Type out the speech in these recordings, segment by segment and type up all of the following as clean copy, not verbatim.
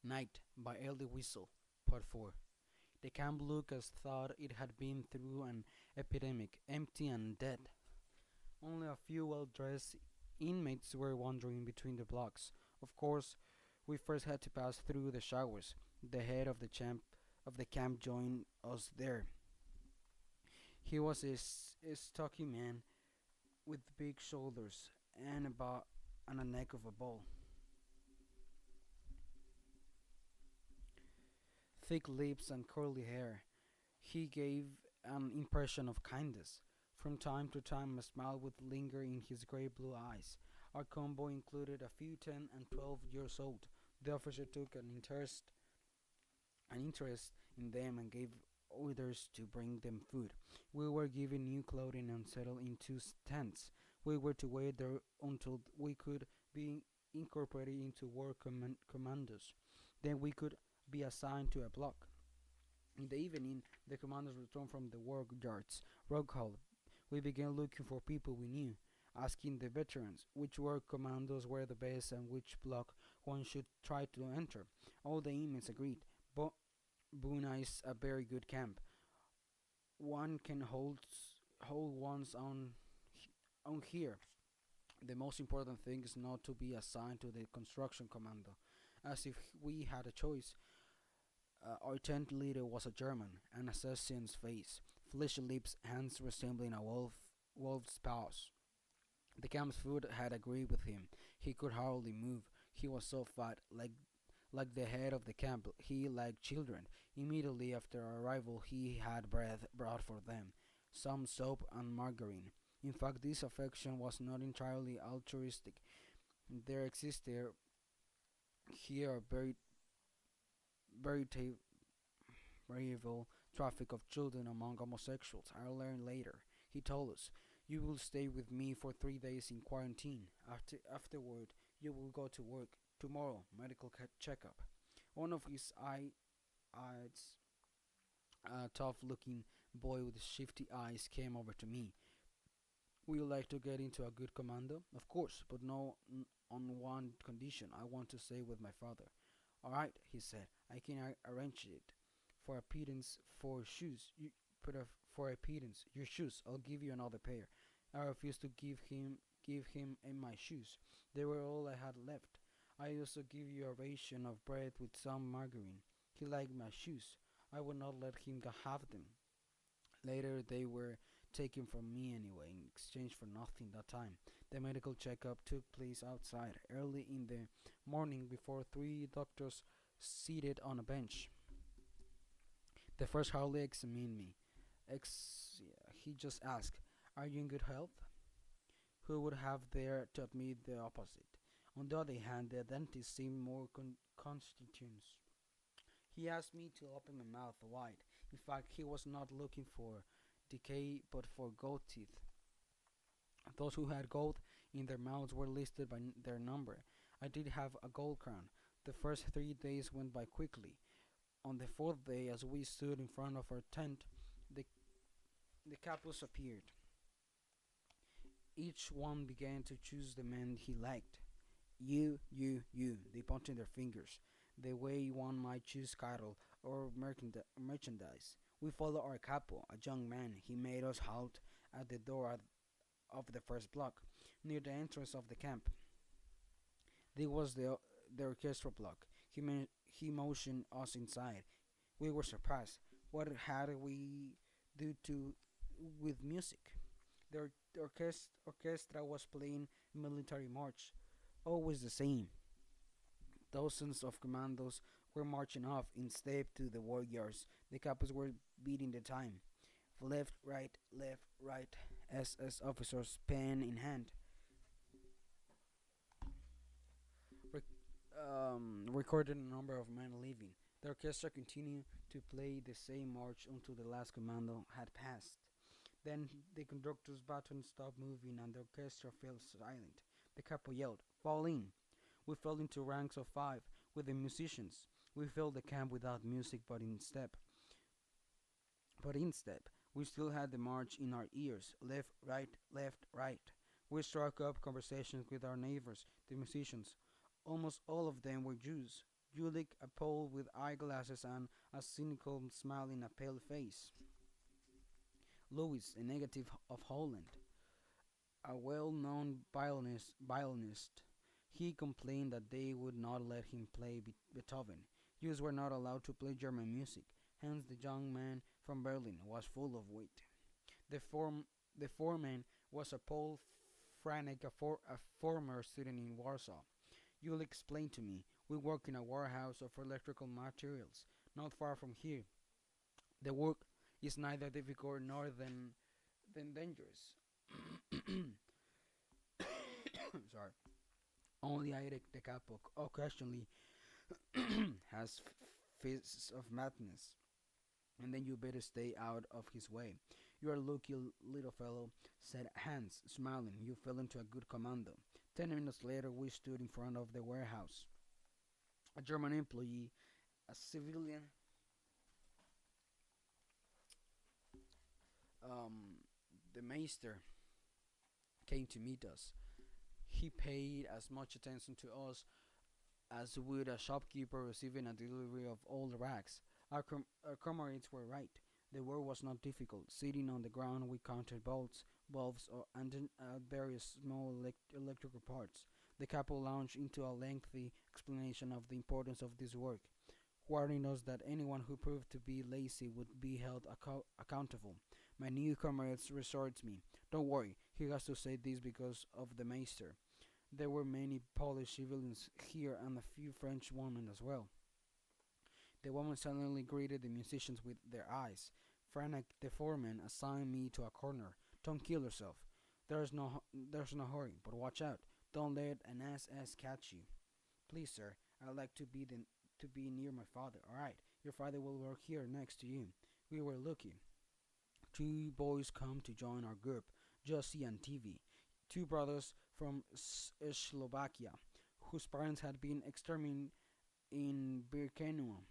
Night by Elie Wiesel, Part 4. The camp looked as though it had been through an epidemic, empty and dead. Only a few well-dressed inmates were wandering between the blocks. Of course, we first had to pass through the showers. The head of the camp joined us there. He was a stocky man with big shoulders and a neck of a bull. Thick lips and curly hair. He gave an impression of kindness. From time to time, a smile would linger in his grey blue eyes. Our convoy included a few 10 and 12 years old. The officer took an interest in them and gave orders to bring them food. We were given new clothing and settled into tents. We were to wait there until we could be incorporated into war commandos. Then we could be assigned to a block. In the evening, the commanders returned from the work yards, rock hall. We began looking for people we knew, asking the veterans which work commandos were the best and which block one should try to enter. All the inmates agreed. Buna is a very good camp. One can hold one's own here. The most important thing is not to be assigned to the construction commando, as if we had a choice. Our tent leader was a German, an assassin's face, fleshy lips, hands resembling a wolf's paws. The camp's food had agreed with him. He could hardly move. He was so fat, like the head of the camp. He liked children. Immediately after our arrival, he had bread brought for them, some soap and margarine. In fact, this affection was not entirely altruistic. There existed here a veritable traffic of children among homosexuals. I learned later. He told us, "You will stay with me for 3 days in quarantine. Afterward, you will go to work. Tomorrow, medical checkup." One of his eyes, a tough-looking boy with shifty eyes, came over to me. "Would you like to get into a good commando?" "Of course, but no, on one condition. I want to stay with my father." "All right," he said. "I can arrange it. For a pittance for shoes. For a pittance, your shoes. I'll give you another pair." I refused to give him my shoes. They were all I had left. "I also give you a ration of bread with some margarine." He liked my shoes. I would not let him have them. Later they were taken from me anyway, in exchange for nothing that time. The medical checkup took place outside, early in the morning, before 3 doctors seated on a bench. The first hardly examined me. He just asked, "Are you in good health?" Who would have dared to admit the opposite? On the other hand, the dentist seemed more conscientious. He asked me to open my mouth wide. In fact, he was not looking for decay but for gold teeth. Those who had gold in their mouths were listed by their number. I did have a gold crown. The first 3 days went by quickly. On the fourth day, as we stood in front of our tent, the capos appeared. Each one began to choose the men he liked. You, they pointed their fingers, the way one might choose cattle or merchandise. We followed our capo, a young man. He made us halt at the door of the first block, near the entrance of the camp. This was the orchestra block. He motioned us inside. We were surprised. What had we do to with music? The orchestra was playing military march, always the same. Dozens of commandos were marching off in step to the warriors. The capos were beating the time. Left, right, SS officers, pen in hand, recorded a number of men leaving. The orchestra continued to play the same march until the last commando had passed. Then the conductor's button stopped moving and the orchestra fell silent. The capo yelled, "Fall in!" We fell into ranks of 5 with the musicians. We filled the camp without music but in step. We still had the march in our ears. Left, right. We struck up conversations with our neighbors, the musicians. Almost all of them were Jews. Julik, a Pole with eyeglasses and a cynical smile in a pale face. Louis, a negative of Holland, a well-known violinist. He complained that they would not let him play Beethoven. Jews were not allowed to play German music. Hence, the young man from Berlin was full of wit. The, form, the foreman was a Paul Franek, a former student in Warsaw. You'll explain to me. We work in a warehouse of electrical materials, not far from here. The work is neither difficult nor than dangerous. Sorry. Only I, the capo, occasionally has fits of madness, and then you better stay out of his way. You are a lucky little fellow, said Hans, smiling. You fell into a good commando. 10 minutes later, we stood in front of the warehouse. A German employee, a civilian, um, the Meister, came to meet us. He paid as much attention to us as would a shopkeeper receiving a delivery of old rags. Our comrades were right. The work was not difficult. Sitting on the ground, we counted bolts, bulbs, and various small electrical parts. The couple launched into a lengthy explanation of the importance of this work, warning us that anyone who proved to be lazy would be held accountable. My new comrades reassured me. Don't worry, he has to say this because of the Meister. There were many Polish civilians here and a few French women as well. The woman silently greeted the musicians with their eyes. Franek, the foreman, assigned me to a corner. Don't kill yourself. There's no hurry, but watch out. Don't let an SS catch you. Please, sir, I'd like to be near my father. All right, your father will work here next to you. We were lucky. Two boys come to join our group, Josie and TV. Two brothers from Slovakia, whose parents had been exterminated in Birkenau.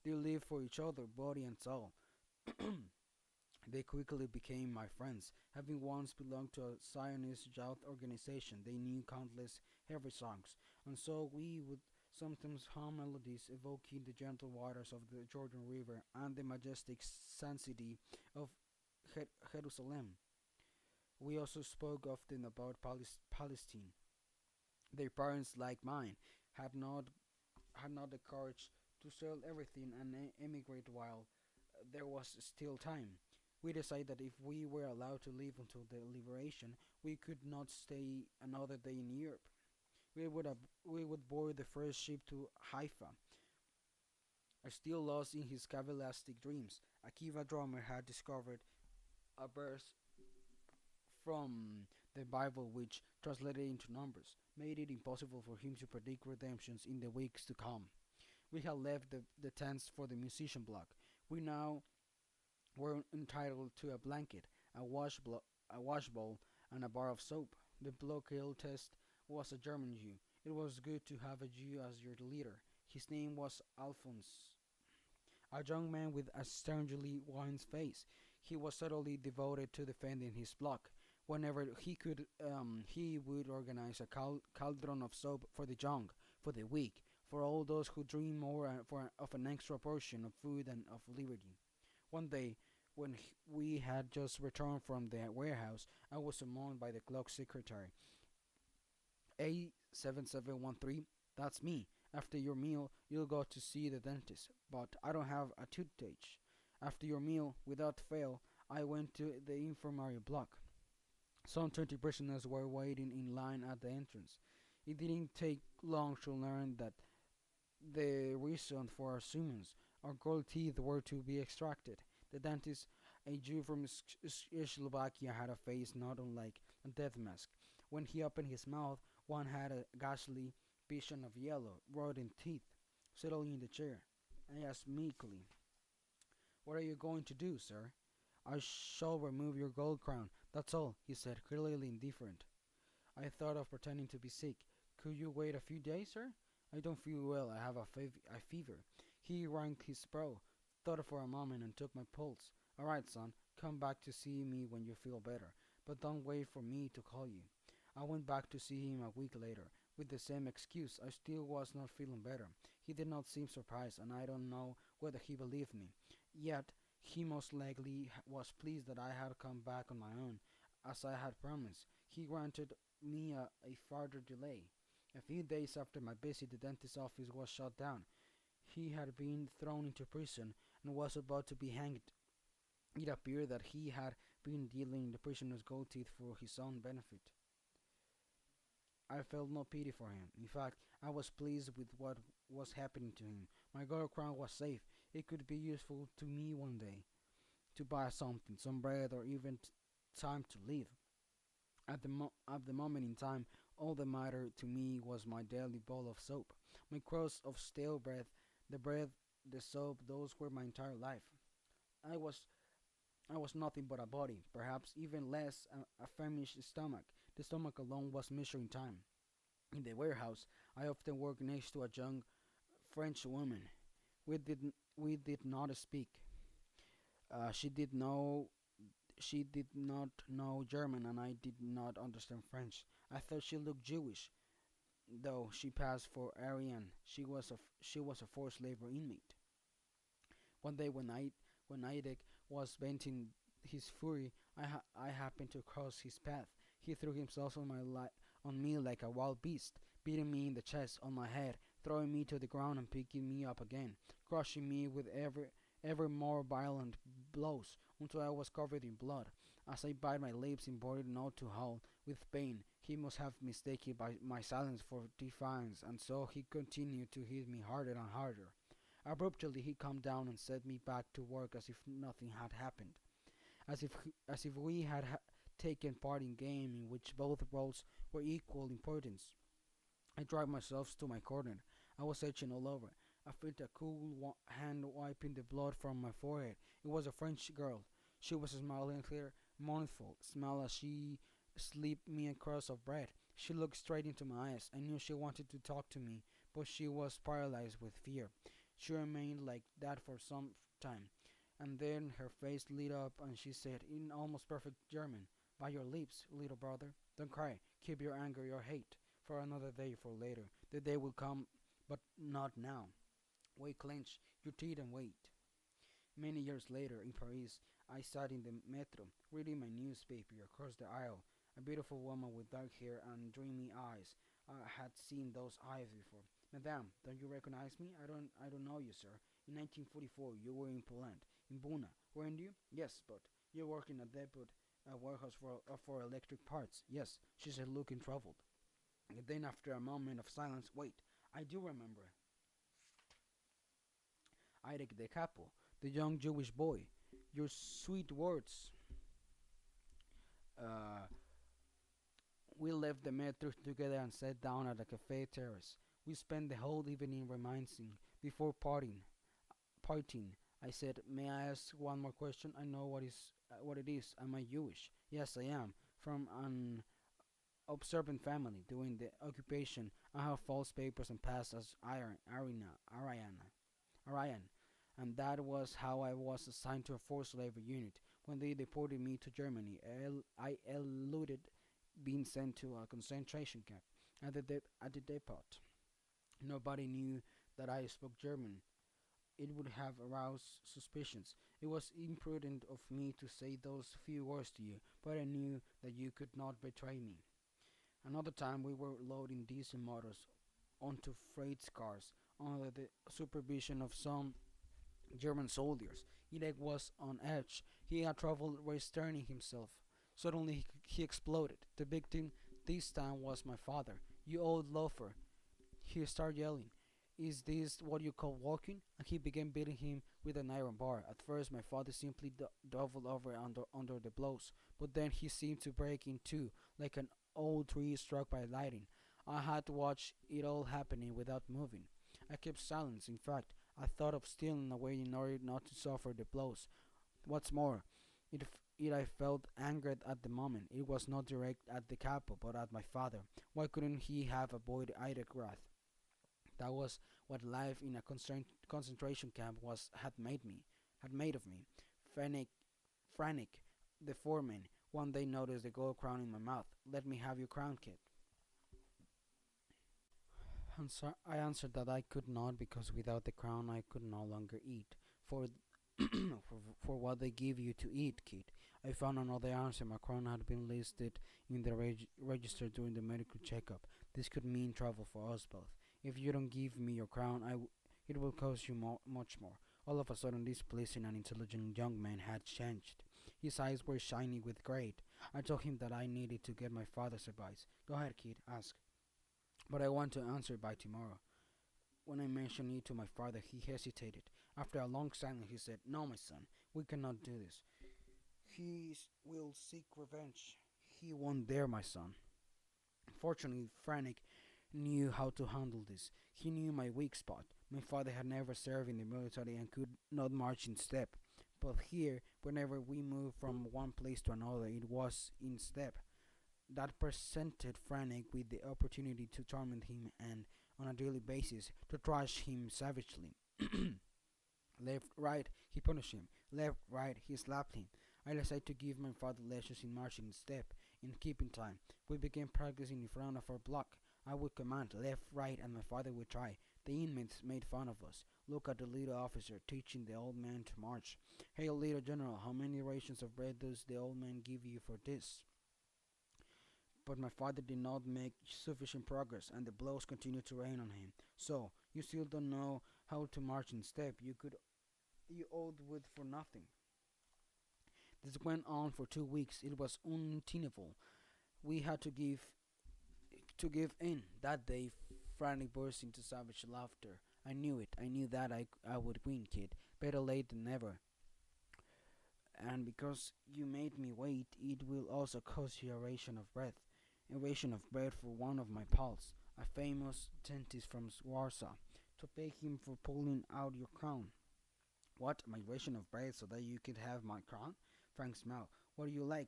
They lived for each other, body and soul. They quickly became my friends. Having once belonged to a Zionist youth organization, they knew countless heavy songs, and so we would sometimes hum melodies evoking the gentle waters of the Jordan River and the majestic sanctity of Jerusalem. We also spoke often about Palestine. Their parents, like mine, had not had not the courage to sell everything and emigrate while there was still time. We decided that if we were allowed to live until the liberation, we could not stay another day in Europe. We would board the first ship to Haifa. Still lost in his Kabbalistic dreams, Akiva Drummer had discovered a verse from the Bible which, translated into numbers, made it impossible for him to predict redemptions in the weeks to come. We had left the tents for the musician block. We now were entitled to a blanket, a wash bowl, and a bar of soap. The blockade test was a German Jew. It was good to have a Jew as your leader. His name was Alphonse, a young man with a strangely wan face. He was utterly devoted to defending his block. Whenever he could, he would organize a cauldron of soap for the young, for the weak, for all those who dream more of an extra portion of food and of liberty. One day, when we had just returned from the warehouse, I was summoned by the clock secretary. A7713, that's me. After your meal, you'll go to see the dentist, but I don't have a toothpaste. After your meal, without fail, I went to the infirmary block. Some 20 prisoners were waiting in line at the entrance. It didn't take long to learn that the reason for our summons. Our gold teeth were to be extracted. The dentist, a Jew from Slovakia, had a face not unlike a death mask. When he opened his mouth, one had a ghastly vision of yellow, rotten teeth. Settling in the chair, I asked meekly, "What are you going to do, sir?" "I shall remove your gold crown, that's all," he said, clearly indifferent. I thought of pretending to be sick. "Could you wait a few days, sir?" "I don't feel well. I have a fever." He wrung his brow, thought for a moment, and took my pulse. "All right, son. Come back to see me when you feel better. But don't wait for me to call you." I went back to see him a week later. With the same excuse, I still was not feeling better. He did not seem surprised, and I don't know whether he believed me. Yet, he most likely was pleased that I had come back on my own, as I had promised. He granted me a further delay. A few days after my visit, the dentist's office was shut down. He had been thrown into prison and was about to be hanged. It appeared that he had been dealing the prisoner's gold teeth for his own benefit. I felt no pity for him. In fact, I was pleased with what was happening to him. My gold crown was safe. It could be useful to me one day to buy something, some bread, or even time to live. At the moment in time, all that mattered to me was my daily bowl of soap, my crust of stale bread, the bread, the soap. Those were my entire life. I was I was nothing but a body, perhaps even less a famished stomach. The stomach alone was measuring time. In the warehouse, I often worked next to a young French woman. We did not speak. Uh, she did know she did not know German, and I did not understand French. I thought she looked Jewish, though she passed for Aryan. She was a forced labor inmate. One day when Idek was venting his fury, I happened to cross his path. He threw himself on me like a wild beast, beating me in the chest, on my head, throwing me to the ground and picking me up again, crushing me with ever more violent blows until I was covered in blood. As I bit my lips in order not to howl with pain, he must have mistaken my silence for defiance, and so he continued to hit me harder and harder. Abruptly, he calmed down and set me back to work as if nothing had happened, as if we had taken part in a game in which both roles were equal importance. I dragged myself to my corner. I was itching all over. I felt a cool hand wiping the blood from my forehead. It was a French girl. She was smiling clear, mournful smile as she slipped me a crust of bread. She looked straight into my eyes. I knew she wanted to talk to me, but she was paralyzed with fear. She remained like that for some time, and then her face lit up and she said in almost perfect German, "By your lips, little brother. Don't cry. Keep your anger, your hate, for another day, for later. The day will come, but not now. Wait, clench your teeth and wait." Many years later, in Paris, I sat in the metro, reading my newspaper across the aisle. A beautiful woman with dark hair and dreamy eyes. I had seen those eyes before. "Madame, don't you recognize me? I don't know you, sir. In 1944, you were in Poland, in Buna, weren't you?" "Yes, but you work in a depot, a warehouse for electric parts." "Yes," she said, looking troubled. And then, after a moment of silence, "Wait, I do remember. Irek the Capo, the young Jewish boy. Your sweet words." Uh, we left the metro together and sat down at a cafe terrace. We spent the whole evening reminiscing before parting. I said, "May I ask one more question? I know what it is. Am I Jewish?" "Yes, I am. From an observant family. During the occupation, I have false papers and passed as Aryan, and that was how I was assigned to a forced labor unit. When they deported me to Germany, I eluded being sent to a concentration camp at the depot. Nobody knew that I spoke German. It would have aroused suspicions. It was imprudent of me to say those few words to you, but I knew that you could not betray me. Another time we were loading diesel motors onto freight cars under the supervision of some German soldiers. Ilek was on edge. He had trouble restraining himself. Suddenly he exploded. The victim this time was my father. "You old loafer," he started yelling. "Is this what you call walking?" And he began beating him with an iron bar. At first my father simply doubled over under the blows, but then he seemed to break in two, like an old tree struck by lightning. I had to watch it all happening without moving. I kept silence. In fact, I thought of stealing away in order not to suffer the blows. What's more, I felt angered at the moment. It was not direct at the capo, but at my father. Why couldn't he have avoided Idek wrath? That was what life in a concentration camp had made of me. Frantic, frantic. The foreman one day noticed the gold crown in my mouth. "Let me have your crown, kid." I answered that I could not because without the crown I could no longer eat. For for what they give you to eat, kid. I found another answer. My crown had been listed in the register during the medical checkup. This could mean trouble for us both. If you don't give me your crown, it will cost you much more. All of a sudden, this pleasant and intelligent young man had changed. His eyes were shiny with great. I told him that I needed to get my father's advice. Go ahead, kid, ask. But I want to answer by tomorrow. When I mentioned it to my father, he hesitated. After a long silence, he said, "No, my son, we cannot do this. Will seek revenge. He won't dare, my son." Fortunately, Frank knew how to handle this. He knew my weak spot. My father had never served in the military and could not march in step. But here, whenever we moved from one place to another, it was in step. That presented Frank with the opportunity to torment him and, on a daily basis, to thrash him savagely. Left, right, he punished him. Left, right, he slapped him. I decided to give my father lessons in marching step, in keeping time. We began practicing in front of our block. I would command left, right, and my father would try. The inmates made fun of us. Look at the little officer teaching the old man to march. Hey, little general, how many rations of bread does the old man give you for this? But my father did not make sufficient progress, and the blows continued to rain on him. So, you still don't know how to march in step. You owed wood for nothing. This went on for 2 weeks. It was untenable. We had to give in. That day, Franny burst into savage laughter. I knew it. I knew that I would win, kid. Better late than never. And because you made me wait, it will also cost you a ration of bread. A ration of bread for one of my pals, a famous dentist from Warsaw, to pay him for pulling out your crown. What, my ration of bread so that you could have my crown? Frank smiled. What do you like?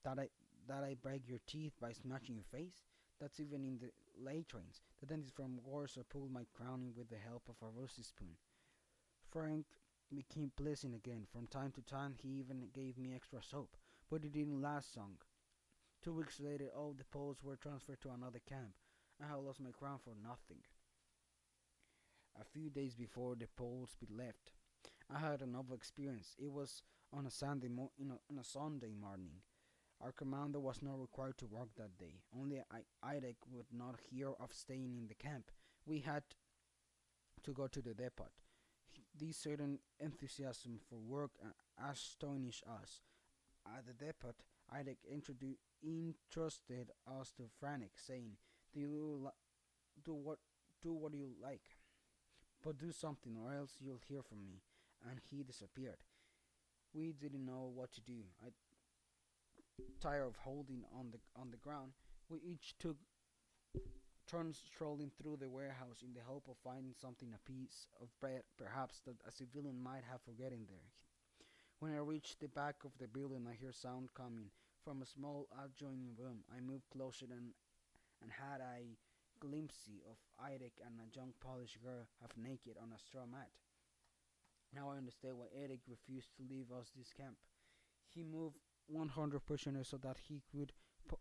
That I that I break your teeth by smashing your face? That's even in the late trains. The dentist from Warsaw pulled my crown in with the help of a rusty spoon. Frank became pleasant again. From time to time he even gave me extra soap. But it didn't last long. 2 weeks later all the Poles were transferred to another camp. I had lost my crown for nothing. A few days before the Poles left, I had another experience. It was on a on a Sunday morning. Our commander was not required to work that day. Only Idek would not hear of staying in the camp. We had to go to the depot. This certain enthusiasm for work astonished us. At the depot, Idek entrusted us to Franek, saying, "Do you do what you like, but do something, or else you'll hear from me." And he disappeared. We didn't know what to do. I tired of holding on the ground. We each took turns strolling through the warehouse in the hope of finding something, a piece of bread, perhaps, that a civilian might have forgotten there. When I reached the back of the building, I heard sound coming from a small adjoining room. I moved closer and had a glimpse of Eric and a young Polish girl half naked on a straw mat. Now I understand why Eric refused to leave us this camp. He moved 100 prisoners so that he could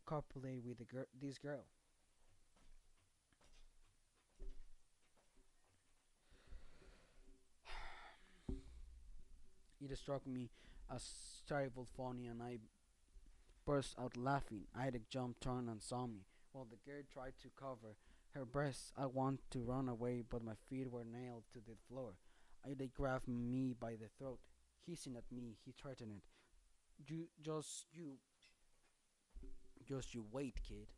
copulate with this girl. It struck me as terrible funny, and I burst out laughing. Ida jumped, turned, and saw me, while the girl tried to cover her breasts. I wanted to run away, but my feet were nailed to the floor. Ida grabbed me by the throat. Hissing at me, he threatened, "You just you wait, kid."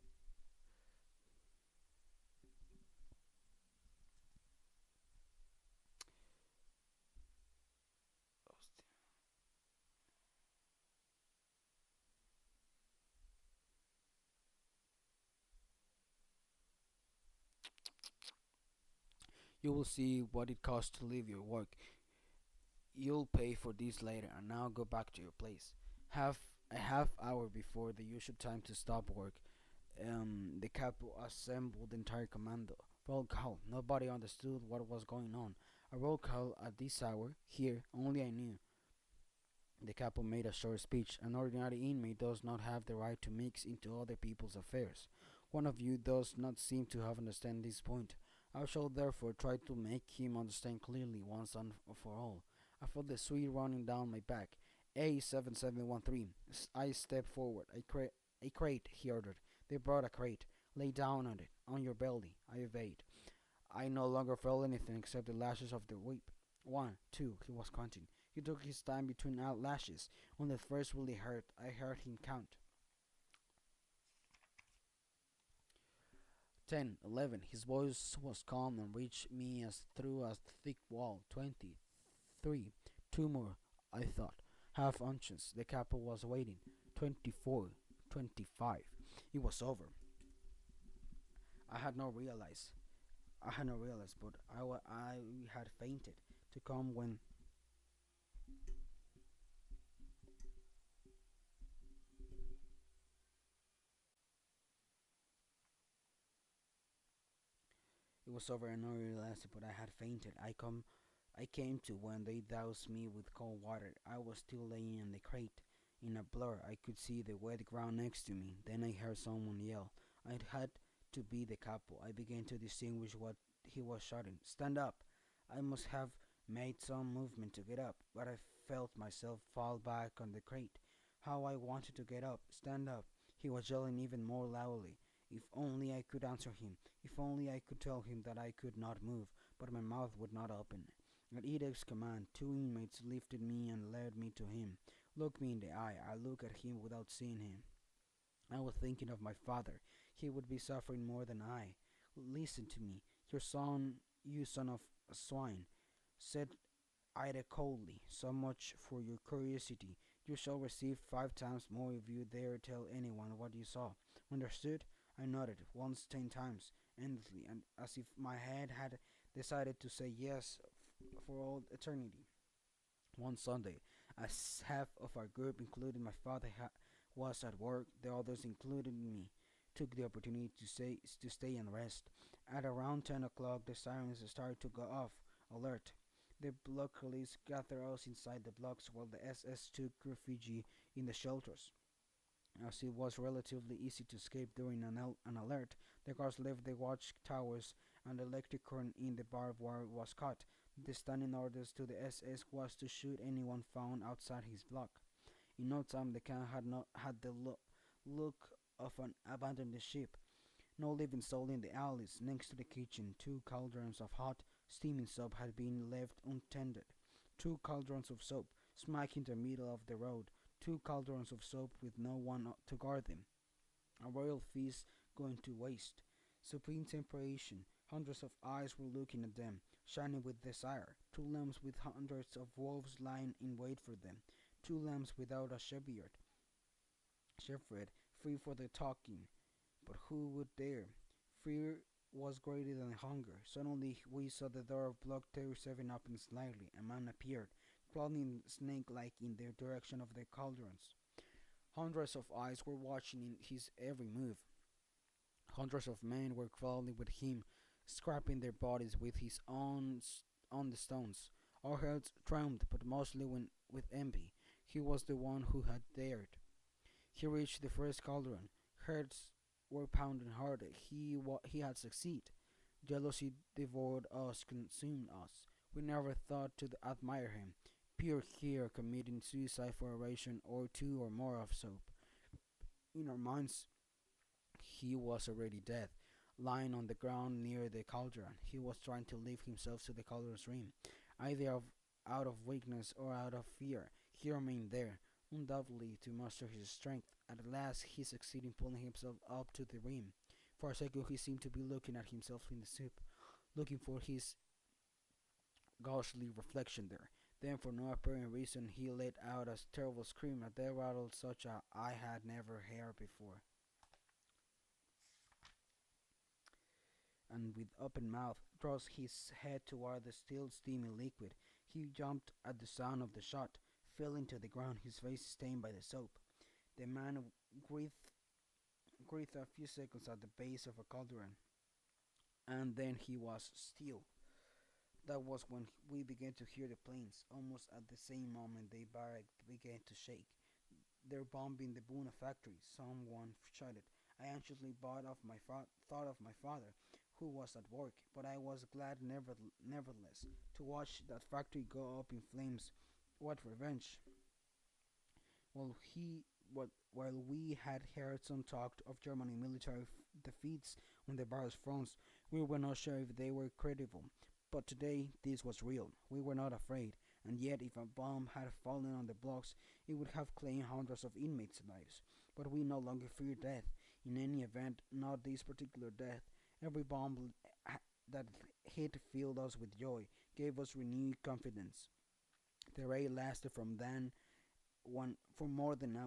You will see what it costs to leave your work. You'll pay for this later, and now go back to your place. Have a half hour before the usual time to stop work. The capo assembled the entire commando. Roll call. Nobody understood what was going on. A roll call at this hour, here, only I knew. The capo made a short speech. An ordinary inmate does not have the right to mix into other people's affairs. One of you does not seem to have understand this point. I shall therefore try to make him understand clearly once and for all. I felt the sweat running down my back. A7713. I stepped forward. A crate, he ordered. They brought a crate. Lay down on it, on your belly. I obeyed. I no longer felt anything except the lashes of the whip. One, two, he was counting. He took his time between out lashes. When the first really hurt, I heard him count. 10, 11. His voice was calm and reached me as through a thick wall. 20, 3. Two more, I thought. Half unconscious. The capo was waiting. 24, 25. It was over. I had not realized. I had not realized, but I had fainted to come when it was over and I realized it, but I had fainted. I came to when they doused me with cold water. I was still laying in the crate. In a blur, I could see the wet ground next to me. Then I heard someone yell. It had to be the capo. I began to distinguish what he was shouting. Stand up! I must have made some movement to get up, but I felt myself fall back on the crate. How I wanted to get up, stand up. He was yelling even more loudly. If only I could answer him. If only I could tell him that I could not move, but my mouth would not open. At Edic's command, two inmates lifted me and led me to him. Look me in the eye. I looked at him without seeing him. I was thinking of my father. He would be suffering more than I. Listen to me. Your son, you son of a swine, said Ida coldly. So much for your curiosity. You shall receive 5 times more if you dare tell anyone what you saw. Understood? I nodded, once 10 times, endlessly, and as if my head had decided to say yes for all eternity. One Sunday, as half of our group, including my father, was at work, the others, including me, took the opportunity to stay and rest. At around 10 o'clock, the sirens started to go off. Alert! The block police gathered us inside the blocks while the SS took refuge in the shelters. As it was relatively easy to escape during an alert, the guards left the watch towers and the electric current in the barbed wire was cut. The standing orders to the SS was to shoot anyone found outside his block. In no time, the camp had the look of an abandoned ship. No living soul in the alleys next to the kitchen. 2 cauldrons of hot, steaming soap had been left untended. 2 cauldrons of soap, smack in the middle of the road. 2 cauldrons of soap with no one to guard them. A royal feast going to waste. Supreme temptation. Hundreds of eyes were looking at them, shining with desire. 2 lamps with hundreds of wolves lying in wait for them. 2 lamps without a shepherd, free for the talking. But who would dare? Fear was greater than hunger. Suddenly we saw the door of block 37 open slightly. A man appeared, crawling snake-like in the direction of the cauldrons. Hundreds of eyes were watching his every move. Hundreds of men were crawling with him, scraping their bodies with his own on the stones. Our hearts trembled, but mostly with envy. He was the one who had dared. He reached the first cauldron. Hearts were pounding harder. He had succeeded. Jealousy devoured us, consumed us. We never thought to admire him. Pure here, committing suicide for a ration or two or more of soap. In our minds, he was already dead, lying on the ground near the cauldron. He was trying to lift himself to the cauldron's rim, either out of weakness or out of fear. He remained there, undoubtedly to muster his strength. At last he succeeded in pulling himself up to the rim. For a second he seemed to be looking at himself in the soup, looking for his ghostly reflection there. Then, for no apparent reason, he let out a terrible scream that rattled such a I had never heard before. And with open mouth, thrust his head toward the still steamy liquid. He jumped at the sound of the shot, fell into the ground, his face stained by the soap. The man breathed a few seconds at the base of a cauldron, and then he was still. That was when we began to hear the planes. Almost at the same moment, the barrack began to shake. They're bombing the Buna factory, someone shouted. I anxiously thought of my father, who was at work, but I was glad nevertheless to watch that factory go up in flames. What revenge! While he while we had heard some talk of Germany military defeats on the various fronts, we were not sure if they were credible. But today this was real. We were not afraid, and yet if a bomb had fallen on the blocks, it would have claimed hundreds of inmates' lives. But we no longer feared death. In any event, not this particular death. Every bomb that hit filled us with joy, gave us renewed confidence. The raid lasted from then one for more than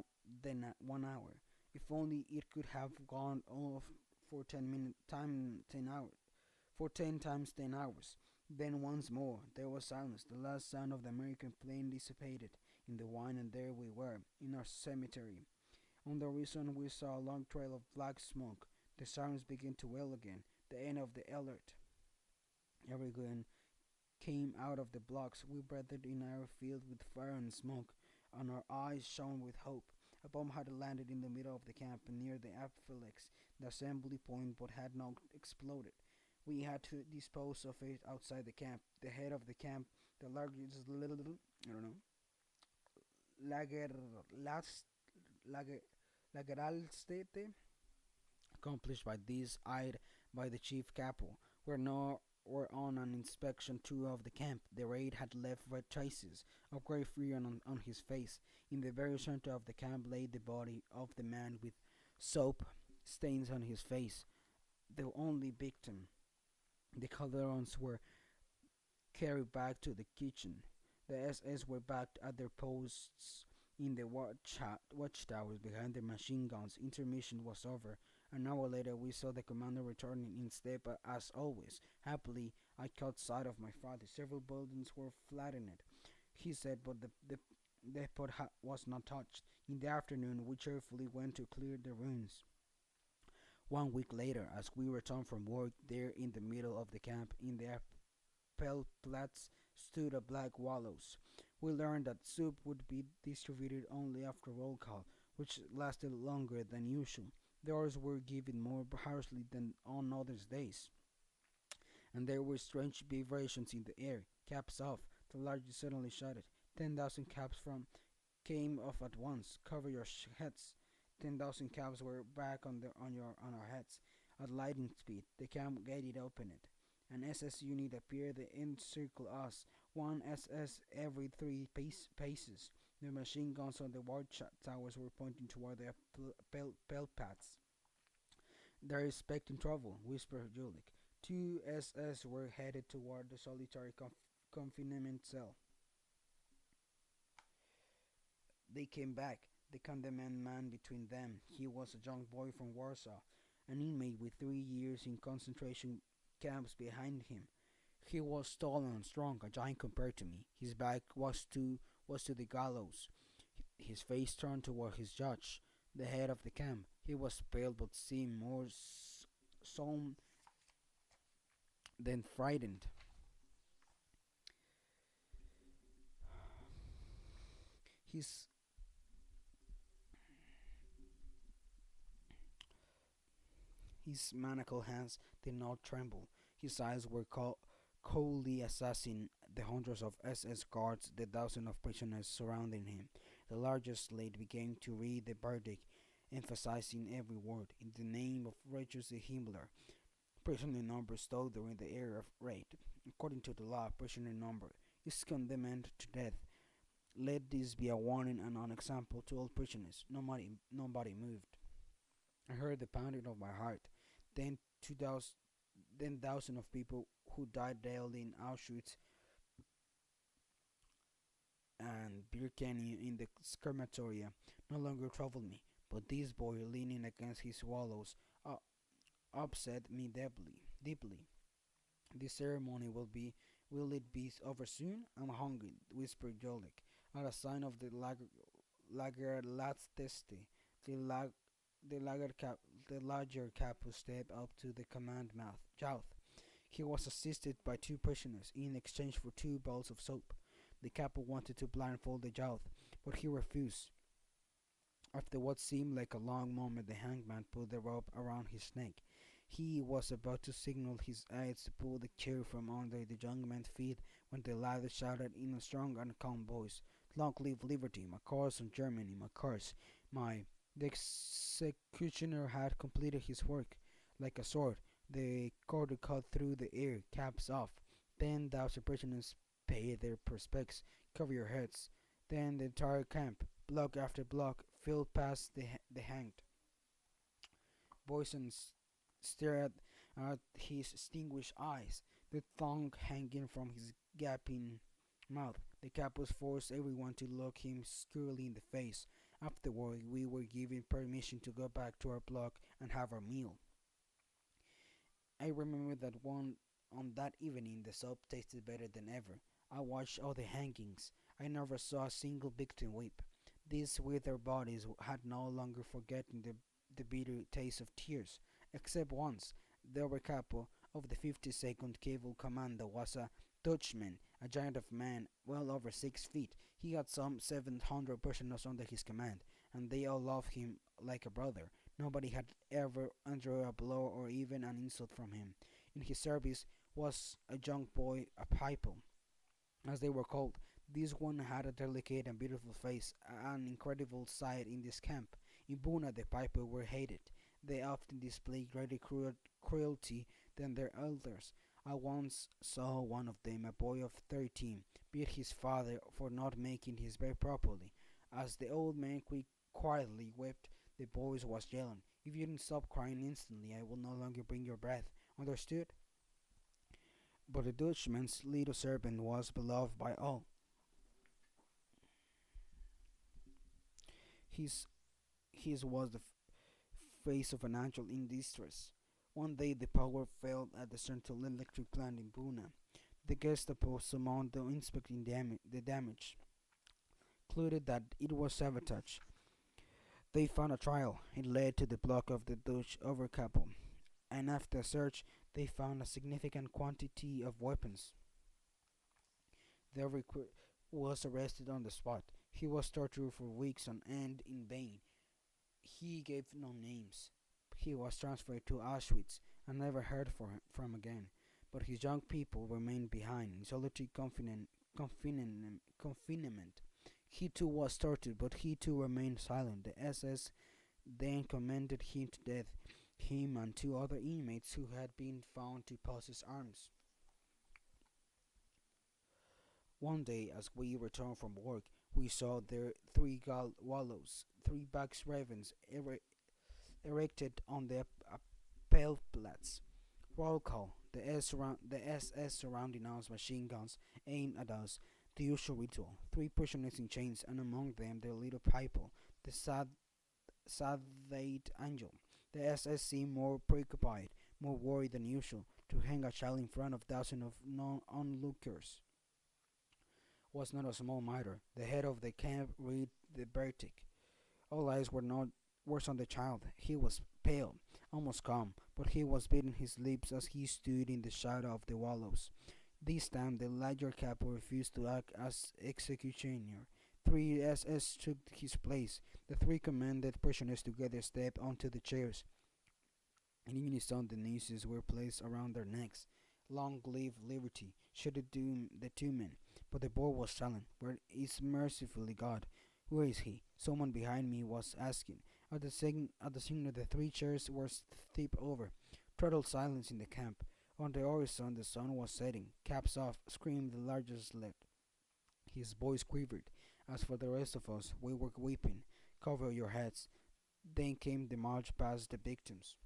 1 hour. If only it could have gone off for 10 hours, for 10 times 10 hours. Then once more there was silence. The last sound of the American plane dissipated in the wind, and there we were in our cemetery. On the horizon we saw a long trail of black smoke. The sirens began to wail again. The end of the alert. Everyone came out of the blocks. We breathed in air filled with fire and smoke, and our eyes shone with hope. A bomb had landed in the middle of the camp near the Apfelix, the assembly point, but had not exploded. We had to dispose of it outside the camp. The head of the camp, the largest little, I don't know, lager, last, lager, lageralstete, accomplished by this eyed by the chief capo, were on an inspection tour of the camp. The raid had left red traces of grey fury on his face. In the very center of the camp lay the body of the man with soap stains on his face, the only victim. The Calderons were carried back to the kitchen. The SS were back at their posts in the watchtowers behind their machine guns. Intermission was over. An hour later, we saw the commander returning in step as always. Happily, I caught sight of my father. Several buildings were flattened, he said, but the depot was not touched. In the afternoon, we cheerfully went to clear the ruins. 1 week later, as we returned from work, there in the middle of the camp, in the Appelplatz, stood a black wallows. We learned that soup would be distributed only after roll call, which lasted longer than usual. The orders were given more harshly than on other days, and there were strange vibrations in the air. Caps off. The largest suddenly shouted. 10,000 caps from came off at once. Cover your heads. 10,000 caps were back on our heads. At lightning speed, the camp gated opened. An SS unit appeared to encircle us. One SS every three paces. The machine guns on the towers were pointing toward the Pelpats. They're expecting trouble, whispered Julik. Two SS were headed toward the solitary confinement cell. They came back, the condemned man between them. He was a young boy from Warsaw, an inmate with 3 years in concentration camps behind him. He was tall and strong, a giant compared to me. His back was to the gallows, his face turned toward his judge, the head of the camp. He was pale but seemed more solemn than frightened. His His manacled hands did not tremble. His eyes were coldly assessing the hundreds of SS guards, the thousands of prisoners surrounding him. The largest slate began to read the verdict, emphasizing every word. In the name of Richard Himmler, prisoner number stowed during the area of raid. According to the law, prisoner number is condemned to death. Let this be a warning and an example to all prisoners. Nobody moved. I heard the pounding of my heart. Then 2,000, then thousands of people who died daily in Auschwitz and Birkenau in the crematoria no longer troubled me. But this boy leaning against his wallows upset me deeply. This ceremony will it be over soon? I'm hungry, whispered Jolik. At a sign of the Lagerlatzteste, the lag, the lager cap, the larger capo stepped up to the command mouth. He was assisted by two prisoners in exchange for 2 bowls of soap. The capo wanted to blindfold the youth, but he refused. After what seemed like a long moment, the hangman put the rope around his neck. He was about to signal his aides to pull the chair from under the young man's feet when the latter shouted in a strong and calm voice, "Long live liberty, my cars on Germany, my cars, my—" The executioner had completed his work. Like a sword, the cord cut through the air, caps off. 10,000 prisoners paid their prospects, cover your heads. Then the entire camp, block after block, filled past the hanged. Boyson stared at his extinguished eyes, the tongue hanging from his gaping mouth. The capos forced everyone to look him squarely in the face. Afterward, we were given permission to go back to our block and have our meal. I remember that on that evening the soup tasted better than ever. I watched all the hangings. I never saw a single victim weep. These withered bodies had no longer forgotten the bitter taste of tears, except once. The overcapo of the 52nd Cavalry Commando was a Dutchman, a giant of man, well over 6 feet. He had some 700 prisoners under his command, and they all loved him like a brother. Nobody had ever endured a blow or even an insult from him. In his service was a young boy, a piper, as they were called. This one had a delicate and beautiful face, an incredible sight in this camp. In Buna the piper were hated. They often displayed greater cruelty than their elders. I once saw one of them, a boy of 13, beat his father for not making his bed properly. As the old man quietly wept, the boy was yelling, "If you don't stop crying instantly, I will no longer bring your breath. Understood?" But the Dutchman's little servant was beloved by all. His his was the face of an angel in distress. One day the power failed at the central electric plant in Buna. The Gestapo summoned to inspect the damage, concluded that it was sabotage. They found a trail. It led to the block of the Dutch overcapo, and after a search, they found a significant quantity of weapons. The recruit was arrested on the spot. He was tortured for weeks on end in vain. He gave no names. He was transferred to Auschwitz and never heard from again. But his young people remained behind in solitary confinement. He too was tortured, but he too remained silent. The SS then commended him to death, him and two other inmates who had been found to possess arms. One day, as we returned from work, we saw there three wallows, three box ravens erected on the Appellplatz. Roll call. The SS surrounding us, machine guns aimed at us. The usual ritual. Three prisoners in chains, and among them their little piper, the sad-eyed angel. The SS seemed more preoccupied, more worried than usual, to hang a child in front of dozens of onlookers was not a small matter. The head of the camp read the verdict. All eyes were on the child. He was pale, almost calm, but he was biting his lips as he stood in the shadow of the wallows. This time the larger capo refused to act as executioner. Three SS took his place. The three commanded prisoners together stepped onto the chairs. In unison, the nooses were placed around their necks. "Long live liberty," shouted the two men. But the boy was silent. "Where is mercifully God? Where is he?" Someone behind me was asking. At the signal, the three chairs were tipped over. Total silence in the camp. On the horizon, the sun was setting. "Caps off!" screamed the largest lad. His voice quivered. As for the rest of us, we were weeping. "Cover your heads." Then came the march past the victims.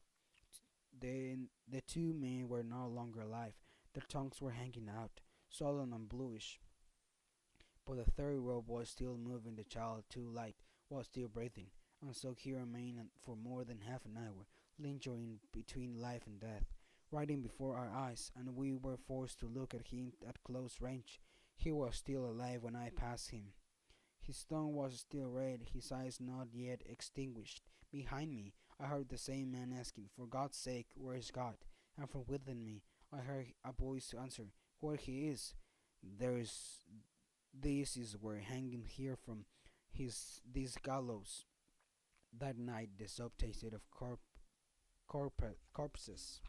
Then the two men were no longer alive. Their tongues were hanging out, sullen and bluish. But the third rope was still moving. The child, too light, was still breathing, and so he remained for more than half an hour, lingering between life and death, riding before our eyes, and we were forced to look at him at close range. He was still alive when I passed him. His tongue was still red, his eyes not yet extinguished. Behind me, I heard the same man asking, "For God's sake, where is God?" And from within me, I heard a voice answer, "Where he is, there is. This is where hanging here from this gallows." That night, the soup tasted of corpses.